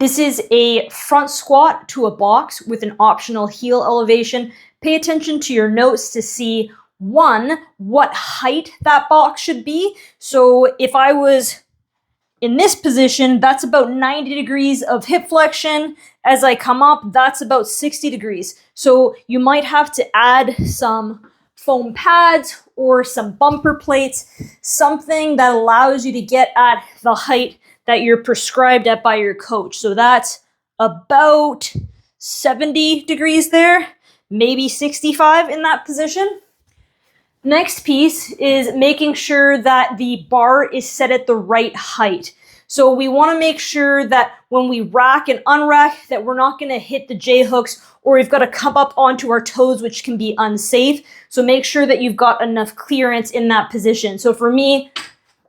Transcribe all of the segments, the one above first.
This is a front squat to a box with an optional heel elevation. Pay attention to your notes to see, one, what height that box should be. So if I was in this position, that's about 90 degrees of hip flexion. As I come up, that's about 60 degrees. So you might have to add some foam pads or some bumper plates, something that allows you to get at the height that you're prescribed at by your coach. So that's about 70 degrees there, maybe 65 in that position. Next piece is making sure that the bar is set at the right height. So we want to make sure that when we rack and unrack that we're not going to hit the J-hooks or we've got to come up onto our toes, which can be unsafe. So make sure that you've got enough clearance in that position. So for me,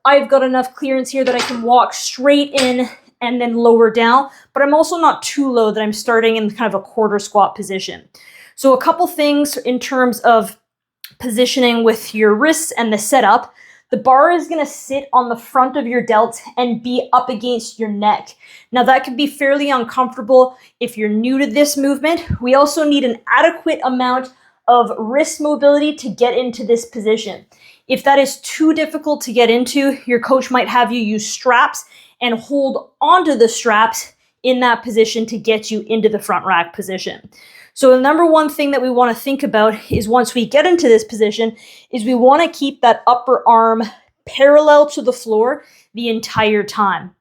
I've got enough clearance here that I can walk straight in and then lower down, but I'm also not too low that I'm starting in kind of a quarter squat position. So a couple things in terms of positioning with your wrists and the setup. The bar is going to sit on the front of your delt and be up against your neck. Now that can be fairly uncomfortable if you're new to this movement. We also need an adequate amount of wrist mobility to get into this position. If that is too difficult to get into, your coach might have you use straps and hold onto the straps in that position to get you into the front rack position. So the number one thing that we want to think about is once we get into this position is we want to keep that upper arm parallel to the floor the entire time.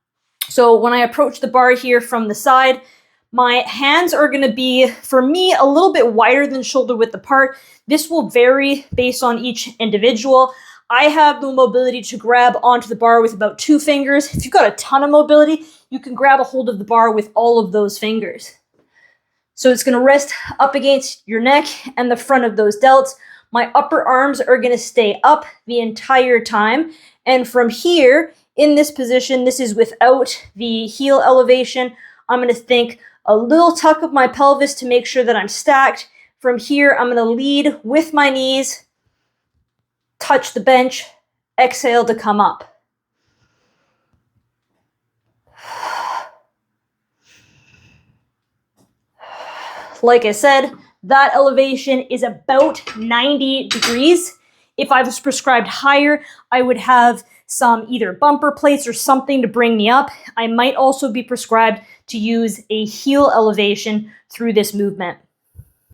So when I approach the bar here from the side, my hands are going to be, for me, a little bit wider than shoulder width apart. This will vary based on each individual. I have the mobility to grab onto the bar with about 2 fingers. If you've got a ton of mobility, you can grab a hold of the bar with all of those fingers. So it's going to rest up against your neck and the front of those delts. My upper arms are going to stay up the entire time. And from here, in this position, this is without the heel elevation. I'm going to think a little tuck of my pelvis to make sure that I'm stacked. From here, I'm going to lead with my knees, touch the bench, exhale to come up. Like I said, that elevation is about 90 degrees. If I was prescribed higher, I would have some either bumper plates or something to bring me up. I might also be prescribed to use a heel elevation through this movement.